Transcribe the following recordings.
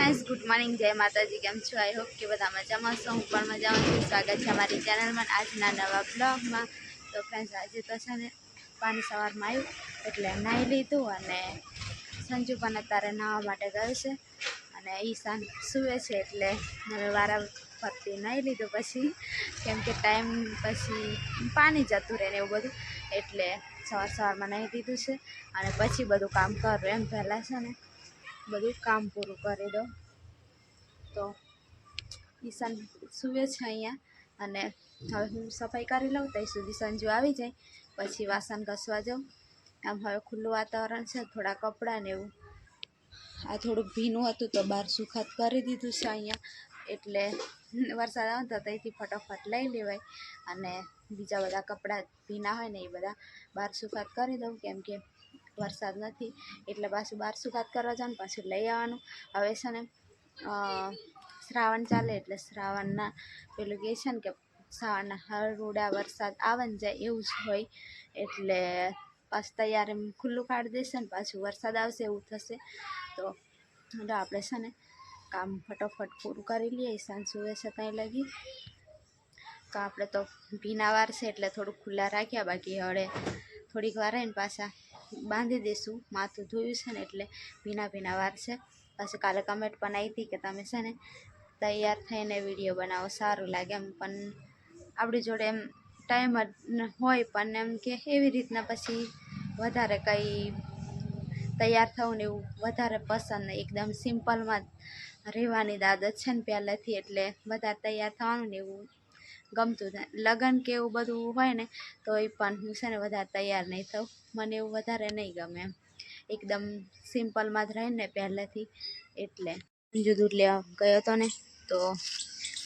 Guys good morning जय माताजी केम छो आई होप कि बधा मजामां छो। हूँ पण मजामां छुं। स्वागत है हमारी चैनल में आजना नवा ब्लॉग में। तो फ्रेंड्स आज तो है ने पानी सवार में आयु एटले नाही लीधुं अने संजू पण अत्यारे नाहवा माटे गयो छे अने ईशान सुवे छे एटले हवे वारा फरती नाही लीधुं पछी केम के टाइम पछी पानी जतुं रहे ने एवुं बधुं एटले सवार सवार में नाही लीधुं छे अने पछी बधुं काम करूं एम पहेला छे ने બધું કામ પૂરું કરી દો તો ઈશાન સુવે છે અહીંયા અને હવે હું સફાઈ કરી લઉં ત્યાં સુધી સંજુ આવી જાય પછી વાસણ ઘસવા જાઉં। આમ હવે ખુલ્લું વાતાવરણ છે, થોડા કપડાં ને એવું આ થોડુંક ભીનું હતું તો બહાર સુખાત કરી દીધું છે અહીંયા એટલે વરસાદ આવે તો ત્યાંથી ફટાફટ લઈ લેવાય અને બીજા બધા કપડાં ભીના હોય ને એ બધા બહાર સુખાત કરી દઉં કેમ કે वरसाद नहीं एटले पाछुं बार सुखात करवा जाऊँ पाछुं लई आववानुं। हवे छे ने श्रावण चाले एटले श्रावणना पेलुं कहे छे ने के श्रावणना हरहुडा वरसाद आवे ने जाय एवुं ज होय एटले पाछुं तैयारी खुल्लुं काढी देशे ने पाछुं वरसाद आवशे एवुं थशे। तो आपणे छे ने काम फटाफट पूरुं करी लईए। ईशान सुवे छे त्यां लगी तो आपणे तो भीना वार छे एटले थोडुं खुल्ला राख्या बाकी हवे थोड़ीक वार रहीने पाछा बांधी देशुं। माथुं धोयुं छे ने एटले भीना भीना वार छे। पाछुं काले कमेंट पण आई थी के तमे छे ने तैयार थईने विडियो बनावो सारुं लागे एम पण आपणी जोडे एम टाइम ज होय पण एम के एवी रीतना पछी वधारे कई तैयार थवुं ने एवुं वधारे पसंद नहीं। एकदम सिम्पल में रहेवानी आदत छे ने पहेलाथी एटले वधारे तैयार थवानुं ने एवुं गमतुं नहीं। लगन के एवुं बधुं होय ने तोय पण हुं छे ने वधारे तैयार नहीं थऊं, मने एवुं वधारे नहीं गमे एम एकदम सिम्पल में ज रहीने पहेलेथी एटले। संजू दूध लेवा गयो तो ने तो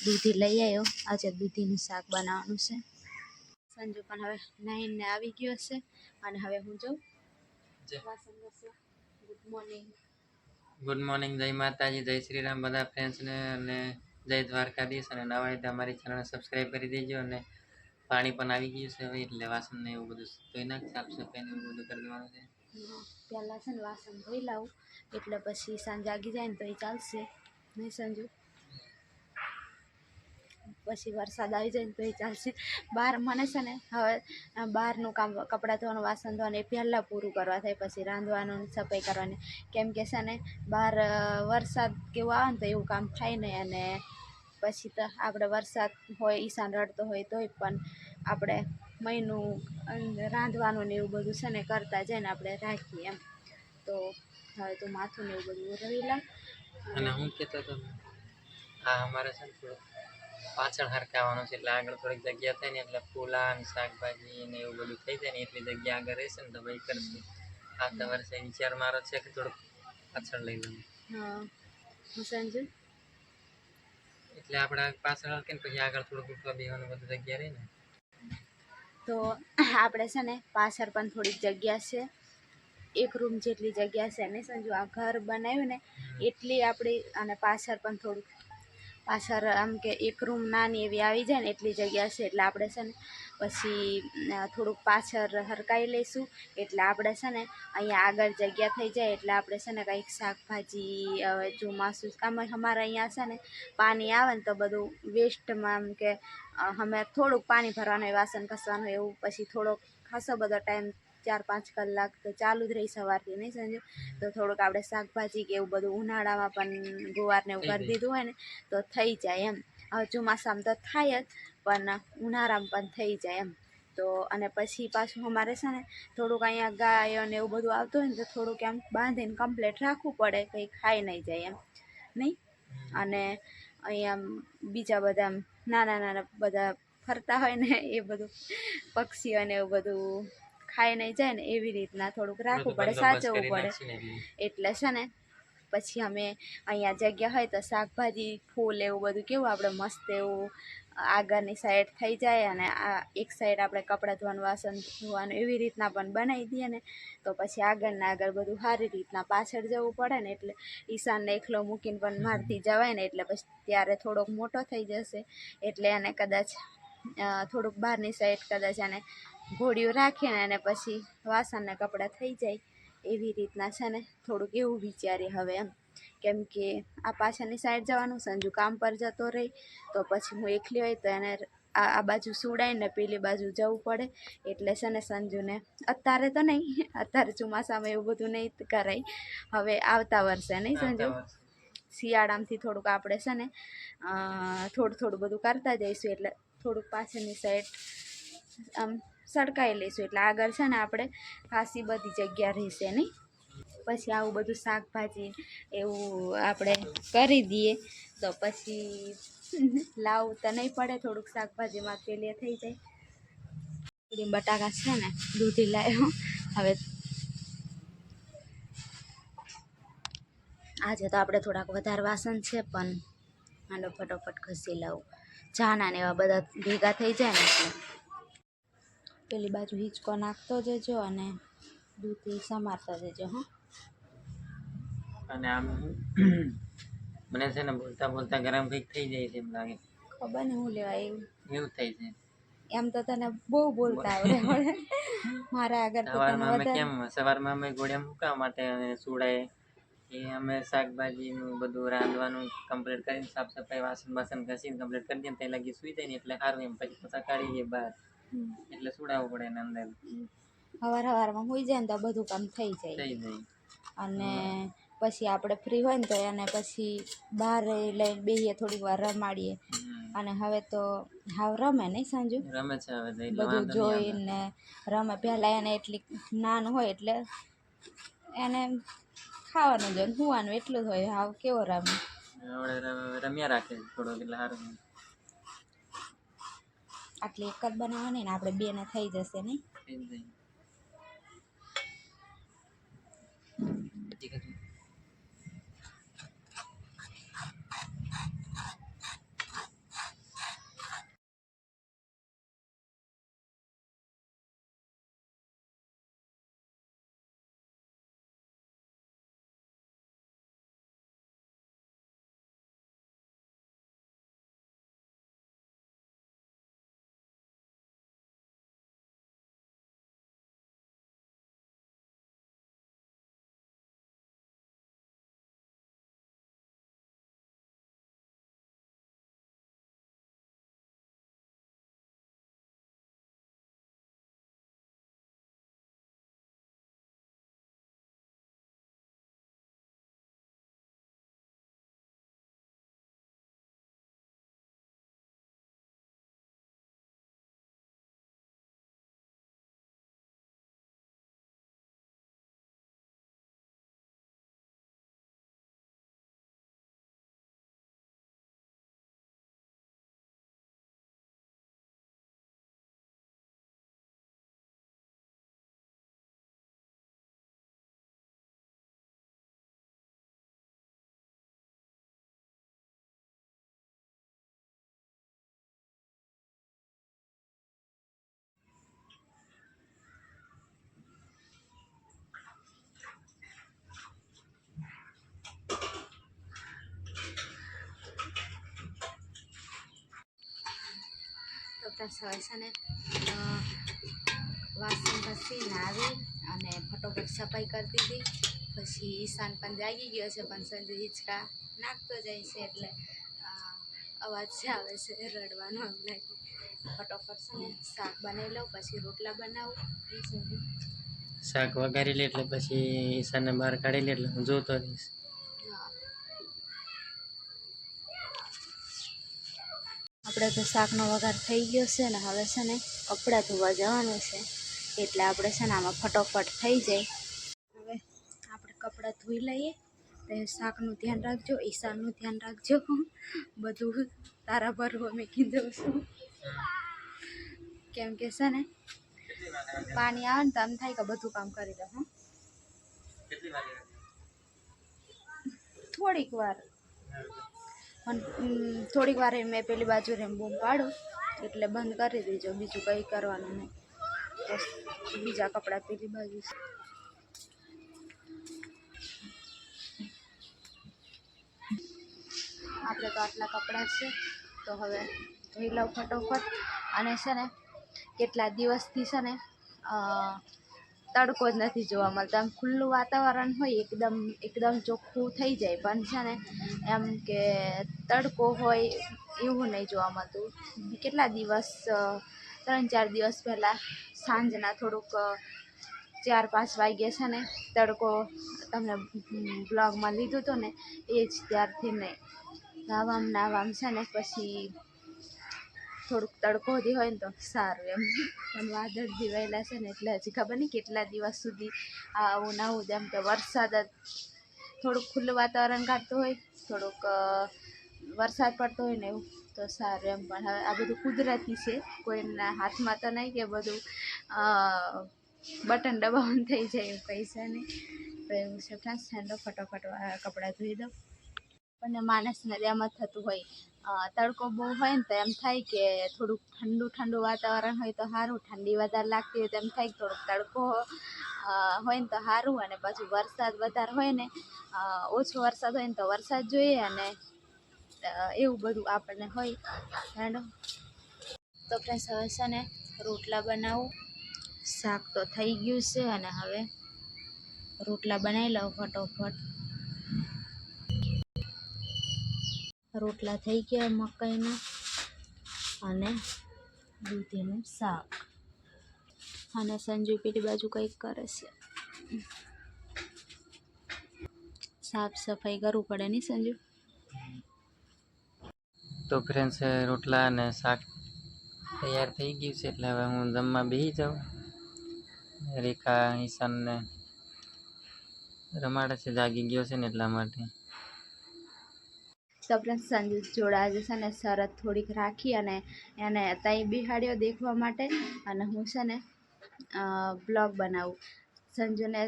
दूधी लई आव्यो। आज दूधीनुं शाक बनाववानुं छे। संजू पण हवे नाहीने आवी गयो छे अने हवे हुं जाऊं वासण घसवा। गुड मॉर्निंग जय माताजी जय श्री राम बधा फ्रेंड्स ने अने जय द्वारकाधीश अने नवा रीते अमारी चेनल ने सब्सक्राइब करी देजो। अने पाणी पण आवी गयुं छे हवे एटले वासण ने एवुं बधुं धोई नाख साफ सफाई ने एवुं बधुं करी देवानुं छे। पहेला छे ने वासण धोई लावुं एटले पछी ईशान जागी जाय ने तोय चालशे नहीं संजू। पछी वरसाद आई जाए तो चालशे। बहार मने छे ने हवे बहारनुं काम कपड़ा धोवानुं वासण धोवानुं ए पहेला पूरुं करवा थाय पछी रांधवानुं सफाई करवानी केम के छे ने बहार वरसाद केवुं आवे ने तो एवुं काम थाय नहीं अने पछी तो आपणे वरसाद होय ईशान रडतो होय तोय पण आपणे महीनुं रांधवानुं ने एवुं बधुं छे ने करता जाय ने आपणे राखीए एम। तो हवे तो माथुं ने एवुं बधुं रवी ला अने हुं कहेतो तो आ अमारे छे ने थोडुं पाछळ हरकाववानुं छे एटले આગળ થોડીક જગ્યા થાય ને એટલે ફૂલા અને શાકભાજી ને એવું બધું થઈ જાય ને એટલી જગ્યા આગળ રહેશે ને તો ભાઈ કરશું। આવતા વર્ષે વિચાર મારો છે કે થોડુંક પાછળ લઈ લઉં। हाँ संजू એટલે આપણે પાછળ હરકે ને પછી આગળ થોડુંક ઉઠવા બેહવાનું બધું જગ્યા રહે ને तो आपणे छे ने पाछळ पण थोड़ी जग्या छे। एक रूम जेटली जग्या छे ने संजू आ घर बनाव्युं ने एटली आपणी अने पाछळ पण थोडुं पाछळ आम के एक रूम नानी एवी आवी जाय ने एटली जग्या छे एटले आपणे छे ने पछी थोडुंक पाछळ हरकाई लईशुं एटले आपणे छे ने अहींया आगळ जग्या थई जाय एटले आपणे छे ने कंईक शाकभाजी ચોમાસું आम हमारे अहींया छे ने पानी आवे ने तो बधुं वेस्टमां आम के अमे थोडुंक पाणी भरवानुं होय वासण घसवानुं होय एवुं पछी थोड़ो खासो बधो टाइम 4-5 कलाक तो चालू ज रही सवारथी नहीं संजू। तो थोड़ुंक आपणे शाकभाजी के एवुं बधुं उनाळामां पण गुवार ने एवुं करी दीधुं होय ने तो थई जाय एम। हवे ચોમાસામાં तो थाय ज पण उनाळामां पण थई जाय एम। तो अने पछी पाछुं अमारे छे ने थोड़ुंक अहींया गायो ने एवुं बधुं आवतुं होय ने तो थोड़ुंक एम बांधीने कम्प्लीट राखवुं पड़े कंई खाई नहीं जाय एम नहीं। अने अहींया बीजा बधा नाना नाना बधा फरता होय ने ए बधुं पक्षीओ ने एवुं बधुं खाई नहीं जाए ने एवी रीतना थोड़ुंक राखवुं पड़े साचववुं पड़े एटले छे ने पछी अमे अहींया जग्या होय तो शाकभाजी फूल एवुं बधुं केवुं आपणे मस्त एवुं आगळनी साइड थई जाय अने आ एक साइड आपणे कपड़ा धोवानुं वासण धोवानुं एवी रीतना पण बनावी दीए ने तो पछी आगळ ने आगळ बधुं सारी रीतना पाछळ जवुं पड़े ने एटले ईशानने एकलो मूकीने पण मारथी जवाय ने एटले पछी त्यारे थोड़ोक मोटो थई जशे एटले एने कदाच थोड़ुंक बहारनी साइड कदाच आने घोड़ियुं राखीने अने पछी वासण ने कपड़ा थई जाय एवी रीतना छे ने थोड़ुंक एवुं विचारीए हवे एम કેમ કે આ પાછળની સાઈડ જવાનું, સંજુ કામ પર જતો રહી તો પછી હું એકલી હોય તો એને આ બાજુ સુડાઈને પેલી બાજુ જવું પડે. એટલે છે ને સંજુને અત્યારે તો નહીં, અત્યારે ચોમાસામાં એવું બધું નહીં કરાય, હવે આવતા વર્ષે નહીં સંજુ, શિયાળામાંથી થોડુંક આપણે છે ને થોડું બધું કરતા જઈશું. એટલે થોડુંક પાછળની સાઈડ આમ સડકાઈ લઈશું, એટલે આગળ છે ને આપણે ખાસી બધી જગ્યા રહેશે નહીં. પછી આવું બધું શાકભાજી એવું આપણે કરી દઈએ તો પછી લાવવું તો નહીં પડે, થોડુંક શાકભાજીમાં પેલી થઈ જાય. બટાકા છે ને દૂધી લાવ્યો. હવે આજે તો આપણે થોડાક વધારે વાસણ છે, પણ હાલો ફટોફટ ઘસી લાવું. ચાના ને એવા બધા ભેગા થઈ જાય ને એટલે પેલી બાજુ હિંચકો નાખતો જજો અને દૂધી સમારતા જજો. હા, અને આમ મને છે ને બોલતા બોલતા ગરમ કંઈક થઈ જાય છે એમ લાગે. ખબર ને હું લેવા એવું થાય છે. એમ તો તને બહુ બોલતા આવડે મારા આગળ તો તને વધારે. સવારમાં અમે ગોળિયા મૂકવા માટે સુડાય એ અમે શાકભાજીનું બધું રાંધવાનું કમ્પ્લીટ કરીને સાફ સફાઈ વાસણ ઘસીને કમ્પ્લીટ કરી દઈએ ત્યાં લગી સુઈ જાય ને એટલે સારું એમ. પછી પાછા કાઢી દઈએ બહાર એટલે સુડાવવું પડે ને અંદર. સવારમાં હોઈ જાય ને તો બધું કામ થઈ જાય. અને પછી આપણે ફ્રી હોય ને તો એને પછી બહાર લઈને બેસીએ, થોડીક વાર રમાડીએ. અને હવે તો હાવ રમે નહીં સંજુ? રમે છે હવે બધું જોઈને રમે. પહેલાં એને એટલી નાનું હોય એટલે એને ખાવાનું જોઈએ, સુવાનું એટલું જ હોય. હાવ કેવો રમે, રમ્યા રાખે થોડોક એટલે સારું. આટલી એક જ બનાવવાની ને આપણે બેને થઈ જશે નહીં? તો બસ હવે છે ને વાસણ ઘસીને આવી અને ફટોફટ સફાઈ કરી દીધી. પછી ઈશાન પણ જાગી ગયો છે, પણ સંજુ હિંચકા નાખતો જાય છે એટલે અવાજ જે આવે છે રડવાનો એમ લાગે. ફટોફટ છે ને શાક બનાવી લઉં, પછી રોટલા બનાવું. શાક વઘારી લે એટલે પછી ઈશાનને બહાર કાઢી લે એટલે હું જોતો રહીશ. આપણે તો શાકનો વઘાર થઈ ગયો છે ને હવે છે ને કપડાં ધોવા જવાનું છે, એટલે આપણે છે ને આમાં ફટોફટ થઈ જાય. હવે આપણે કપડાં ધોઈ લઈએ. તો શાકનું ધ્યાન રાખજો, ઈશાનનું ધ્યાન રાખજો, બધું તારા ભરવા મેં કીધું છું. કેમ કે છે ને પાણી આવે ને તો આમ થાય કે બધું કામ કરી દઉં. હા, થોડીક વાર, પણ થોડીક વાર મેં પેલી બાજુ રેમ બૂમ પાડું એટલે બંધ કરી દેજો, બીજું કંઈ કરવાનું નહીં. તો બીજા કપડાં પેલી બાજુ છે. આપણે તો આટલા કપડાં છે તો હવે ધોઈ લઉં ફટોફટ. અને છે ને કેટલા દિવસથી છે ને તડકો જ નથી જોવા મળતો. આમ ખુલ્લું વાતાવરણ હોય, એકદમ ચોખ્ખું થઈ જાય, પણ છે ને એમ કે તડકો હોય એવું નહીં જોવા મળતું. કેટલા દિવસ 3-4 દિવસ પહેલાં સાંજના થોડુંક 4-5 વાગ્યે છે ને તડકો તમને બ્લોગમાં લીધું હતું ને, એ જ ત્યારથી નહીં નાવામ છે ને પછી થોડુંક તડકો વધી હોય ને તો સારું એમ. પણ વાદળ દિવાયેલા છે ને એટલે હજી ખબર નહીં કેટલા દિવસ સુધી આવું ના આવું. એમ કે વરસાદ જ થોડુંક ખુલ્લું વાતાવરણ કાઢતું હોય, થોડુંક વરસાદ પડતો હોય ને એવું તો સારું એમ. પણ હવે આ બધું કુદરતી છે, કોઈના હાથમાં તો નહીં કે બધું બટન દબાવવાનું થઈ જાય એવું કંઈ છે નહીં. તો એવું છે ફ્રેન્ડ્સ. ઠંડો ફટોફટ કપડાં ધોઈ દો. અને માણસને એમ જ થતું હોય, તડકો બહુ હોય ને તો એમ થાય કે થોડુંક ઠંડુ વાતાવરણ હોય તો સારું, ઠંડી વધારે લાગતી હોય તો એમ થાય કે થોડોક તડકો હોય ને તો સારું. અને પાછું વરસાદ વધારે હોય ને, ઓછો વરસાદ હોય ને તો વરસાદ જોઈએ, અને એવું બધું આપણને હોય. તો ફ્રેન્ડ્સ હવે છે ને રોટલા બનાવું. શાક તો થઈ ગયું છે અને હવે રોટલા બનાવી લઉં ફટોફટ. રોટલા થઈ ગયા મકાઈના અને દૂધીનું શાક. અને સંજુ પેલી બાજુ કંઈક કરે છે. સાફ સફાઈ કરવું પડે નહીં સંજુ? તો ફ્રેન્ડ્સ રોટલા અને શાક તૈયાર થઈ ગયું છે, એટલે હવે હું જમવા બેસી જાઉં. રેખા ઈશાનને રમાડે છે, જાગી ગયો છે ને એટલા માટે. તો ફ્રેન્ડ્સ સંજુ જોડા આજે છે ને શરત થોડીક રાખી અને એને ત્યાં બિહાડ્યો દેખવા માટે, અને હું છે ને બ્લોગ બનાવું. સંજુને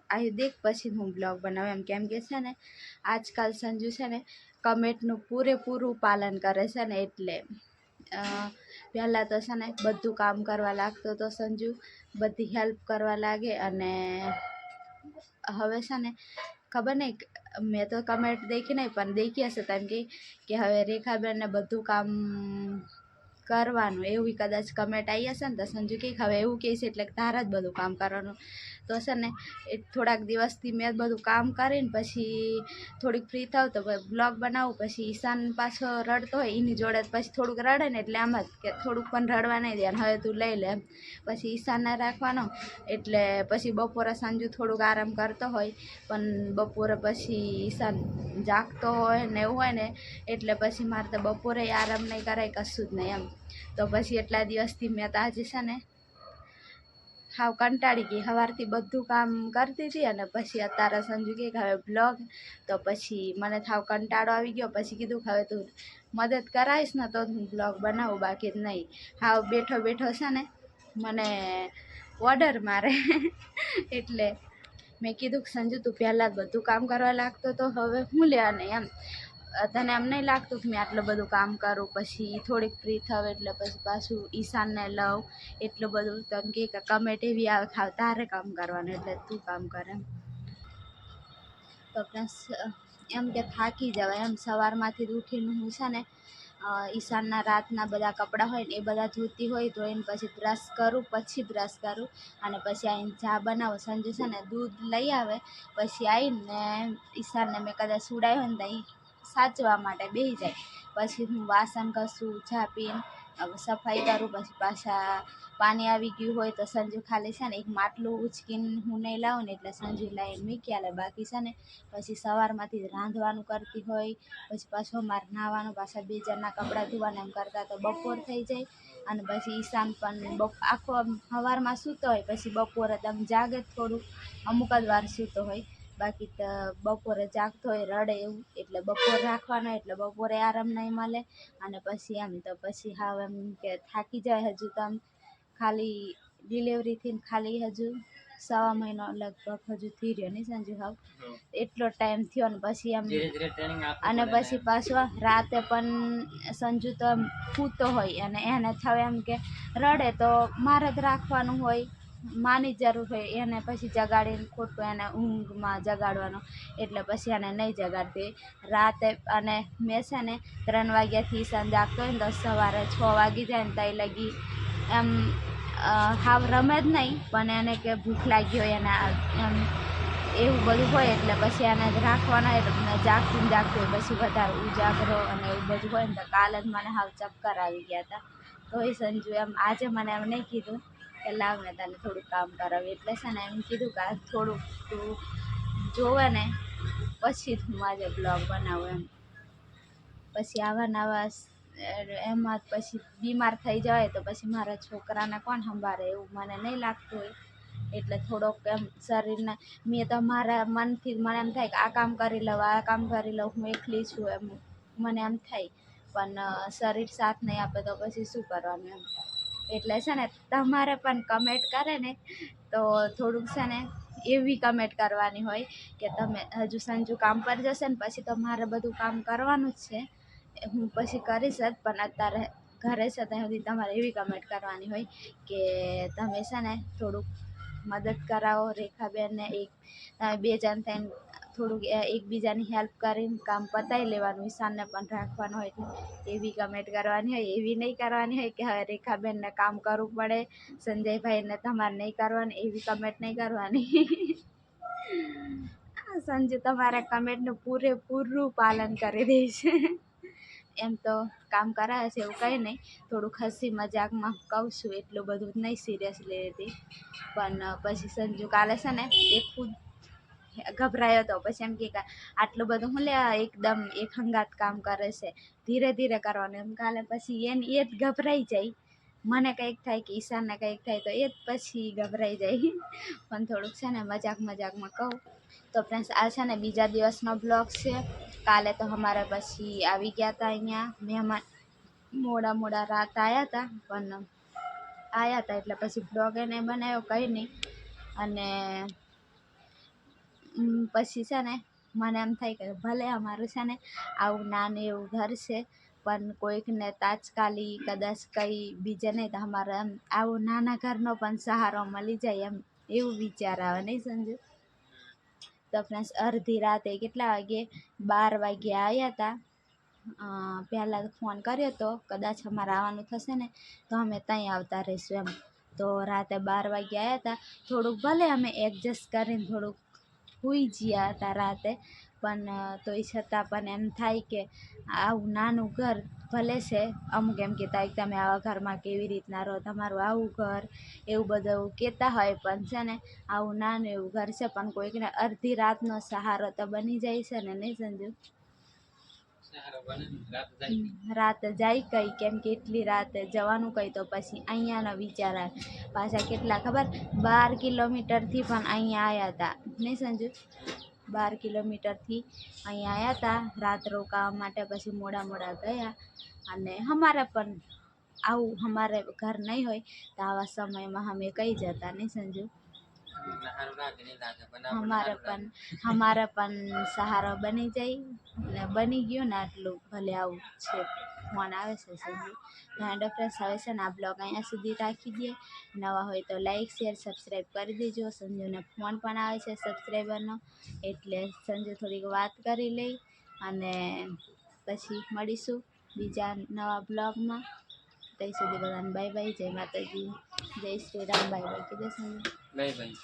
આવી દેખ પછી હું બ્લોગ બનાવું એમ. કેમ કે છે ને આજકાલ સંજુ છે ને કમેન્ટનું પૂરેપૂરું પાલન કરે છે ને, એટલે પહેલાં તો છે ને બધું કામ કરવા લાગતો તો સંજુ, બધી હેલ્પ કરવા લાગે. અને હવે છે ને ખબર નહીં, મેં તો કમેન્ટ દેખી નહીં પણ દેખી હશે તો એમ કે હવે રેખાબેનને બધું કામ કરવાનું એવી કદાચ કમેન્ટ આવી હશે ને, તો સંજુ કે હવે એવું કહે છે એટલે તારા જ બધું કામ કરવાનું. તો છે ને એ થોડાક દિવસથી મેં બધું કામ કરીને પછી થોડીક ફ્રી થાવ તો બ્લોગ બનાવું. પછી ઈશાન પાછો રડતો હોય એની જોડે, પછી થોડુંક રડે ને એટલે આમ જ કે થોડુંક પણ રડવા નહીં દે, હવે તું લઈ લે એમ. પછી ઈશાનને રાખવાનો, એટલે પછી બપોરે સંજુ થોડુંક આરામ કરતો હોય, પણ બપોરે પછી ઈશાન જાગતો હોય ને એવું હોય ને, એટલે પછી મારે તો બપોરે આરામ નહીં કરાય કશું જ નહીં એમ. તો પછી એટલા દિવસથી મેં તો આજે છે ને હાવ કંટાળી ગઈ. સવારથી બધું કામ કરતી હતી અને પછી અત્યારે સંજુ કે હવે બ્લોગ, તો પછી મને થાવ કંટાળો આવી ગયો. પછી કીધું હવે તું મદદ કરાવીશ ને તો હું બ્લોગ બનાવું, બાકી જ નહીં. હાવ બેઠો છે ને મને ઓર્ડર મારે એટલે મેં કીધું કે સંજુ તું પહેલાં બધું કામ કરવા લાગતો તો હવે હું લેવા નહીં એમ. તને એમ નહીં લાગતું કે મેં આટલું બધું કામ કરું, પછી થોડીક ફ્રી થાવ એટલે પછી પાછું ઈશાનને લઉં એટલું બધું. તો એમ કે કમેન્ટ એવી આવે ખાવ તારે કામ કરવાનું એટલે તું કામ કરે એમ. તો પ્લસ એમ કે થાકી જવાય એમ. સવારમાંથી જ ઉઠીને હું છે ને ઈશાનના રાતના બધા કપડાં હોય ને એ બધા ધોતી હોય, ધોઈને પછી બ્રશ કરું અને પછી આવીને ચા બનાવું. સંજુ છે ને દૂધ લઈ આવે, પછી આવીને ઈશાનને મેં કદાચ સુડાયો હોય ને ત્યાં સાચવા માટે બેસી જાય. પછી હું વાસણ ઘસું, ચા પીને સફાઈ કરું. પછી પાછા પાણી આવી ગયું હોય તો સંજુ ખાલી છે ને એક માટલું ઉચકીને હું નહીં લાવું ને એટલે સંજુ લાવીને મૂકી આલે. બાકી છે ને પછી સવારમાંથી રાંધવાનું કરતી હોય, પછી પાછું અમારે નાહવાનું, પાછા 2 જણના કપડાં ધોવાના એમ કરતાં તો બપોર થઈ જાય. અને પછી ઈશાન પણ આખો સવારમાં સૂતો હોય, પછી બપોરે તમે જાગે થોડુંક અમુક જ વાર સૂતો હોય, બાકી તો બપોરે જાગતો હોય રડે એવું. એટલે બપોર રાખવાનો, એટલે બપોરે આરામ નહીં મળે. અને પછી એમ તો પછી હાવ એમ કે થાકી જાય. હજુ તો આમ ખાલી ડિલિવરીથી ખાલી હજુ 1.25 મહિનો લગભગ હજુ થઈ રહ્યો નહીં સંજુ, હાવ એટલો ટાઈમ થયો. ને પછી એમ અને પછી પાછો રાતે પણ સંજુ તો એમ સૂતો હોય અને એને થાવ એમ કે રડે તો મારે જ રાખવાનું હોય, માની જરૂર હોય. એને પછી જગાડીને ખોટું એને ઊંઘમાં જગાડવાનો, એટલે પછી એને નહીં જગાડતી રાતે. અને મેં છે ને 3 વાગ્યાથી ઈશાન જાગતો હોય ને તો સવારે 6 વાગી જાય ને ત્યાં લગી એમ હાવ રમે જ નહીં, પણ એને કે ભૂખ લાગી હોય અને એમ એવું બધું હોય એટલે પછી એને રાખવાના એટલે જાગતું ને જાગતું હોય પછી વધારે ઉજાગરો અને એવું બધું હોય ને તો કાલે જ મને હાવ ચક્કર આવી ગયા હતા. તો એ સંજુ એમ આજે મને એમ નહીં કીધું કે લાવ ને તને થોડુંક કામ કરાવ્યું, એટલે છે ને એમ કીધું કે આ થોડુંક તું જોવે ને પછી જ હું આજે બ્લોગ બનાવું એમ. પછી આવા નવા એમાં પછી બીમાર થઈ જાય તો પછી મારા છોકરાને કોણ સંભાળે એવું મને નહીં લાગતું હોય. એટલે થોડોક એમ શરીરને મેં તો મારા મનથી મને એમ થાય કે આ કામ કરી લઉં, આ કામ કરી લઉં, હું એકલી છું એમ મને એમ થાય, પણ શરીર સાથ નહીં આપે તો પછી શું કરવાનું એમ. એટલે છે ને તમારે પણ કમેન્ટ કરે ને તો થોડુંક છે ને એવી કમેન્ટ કરવાની હોય કે તમે હજુ સંજુ કામ પર જશે ને પછી તો મારે બધું કામ કરવાનું જ છે, હું પછી કરીશ જ, પણ અત્યારે ઘરે છે ત્યાં સુધી તમારે એવી કમેન્ટ કરવાની હોય કે તમે છે ને થોડુંક મદદ કરાવો રેખાબેનને, એક તમે બે જણ થઈને થોડુંક એકબીજાની હેલ્પ કરીને કામ પતાવી લેવાનું, ઈશાનને પણ રાખવાનું હોય એટલે એવી કમેન્ટ કરવાની હોય. એવી નહીં કરવાની હોય કે હવે રેખાબેનને કામ કરવું પડે, સંજયભાઈને તમારે નહીં કરવાની, એવી કમેન્ટ નહીં કરવાની. સંજુ તમારા કમેન્ટનું પૂરેપૂરું પાલન કરી દે છે. એમ તો કામ કરાવે છે એવું કંઈ નહીં, થોડુંક હસી મજાકમાં કહું છું, એટલું બધું નહીં સિરિયસલી લેતી. પણ પછી સંજુ કાલે છે ને એ ખુદ ગભરાયો હતો, પછી એમ કે આટલું બધું હું લે એકદમ એક હંગાત કામ કરે છે, ધીરે ધીરે કરવાનું એમ. કાલે પછી એ જ ગભરાઈ જાય, મને કંઈક થાય કે ઈશાનને કંઈક થાય તો એ જ પછી ગભરાઈ જાય. પણ થોડુંક છે ને મજાકમાં કહું. તો ફ્રેન્ડ્સ આ છે ને બીજા દિવસનો બ્લોગ છે. કાલે તો અમારે પછી આવી ગયા હતા અહીંયા મહેમાન, મોડા રાત આવ્યા હતા, પણ આવ્યા હતા એટલે પછી બ્લોગ એને બનાવ્યો કંઈ નહીં. અને પછી છે ને મને એમ થાય કે ભલે અમારું છે ને આવું નાનું એવું ઘર છે, પણ કોઈકને તાત્કાલિક કદાચ કંઈ બીજે નહીં તો અમારે એમ આવું નાના ઘરનો પણ સહારો મળી જાય એમ એવું વિચાર આવે નહીં સંજુ. તો ફ્રેન્ડ્સ અડધી રાતે કેટલા વાગે 12 વાગે આવ્યા હતા. પહેલાં ફોન કર્યો તો કદાચ અમારે આવવાનું થશે ને તો અમે ત્યાં આવતા રહીશું એમ. તો રાતે 12 વાગે આવ્યા હતા. થોડુંક ભલે અમે એડજસ્ટ કરીને થોડુંક સૂઈ ગયા હતા રાતે, પણ તોય છતાં પણ એમ થાય કે આવું નાનું ઘર ભલે છે, અમુક એમ કહેતા હોય કે તમે આવા ઘરમાં કેવી રીતના રહો, તમારું આવું ઘર એવું બધું કહેતા હોય, પણ છે ને આવું નાનું એવું ઘર છે પણ કોઈકને અડધી રાતનો સહારો તો બની જાય છે ને નહીં સંજુ. રાત જાય કઈ, કેમ કે એટલી રાતે જવાનું કઈ તો પછી અહીંયાનો વિચાર આવે. પાછા કેટલા ખબર 12 કિલોમીટરથી પણ અહીંયા આવ્યા હતા નહીં સંજુ. 12 કિલોમીટરથી અહીંયા આવ્યા હતા રાત રોકાવા માટે, પછી મોડા ગયા. અને અમારે પણ આવું અમારે ઘર નહીં હોય તો આવા સમયમાં અમે કઈ જતા નહીં સંજુ. અમારે પણ સહારો બની જાય ને બની ગયો ને આટલું ભલે આવું છે. ફોન આવે છે સંજુ. એન્ડ ફ્રેન્ડ્સ હવે છે ને આ બ્લોગ અહીંયા સુધી રાખી દઈએ. નવા હોય તો લાઈક શેર સબસ્ક્રાઈબ કરી દેજો. સંજુને ફોન પણ આવે છે સબસ્ક્રાઈબરનો, એટલે સંજુ થોડીક વાત કરી લઈ અને પછી મળીશું બીજા નવા બ્લોગમાં. ત્યાં સુધી બધાને બાય બાય, જય માતાજી, જય શ્રી રામ, બાય બાય કીધે સંજુ. Bye by.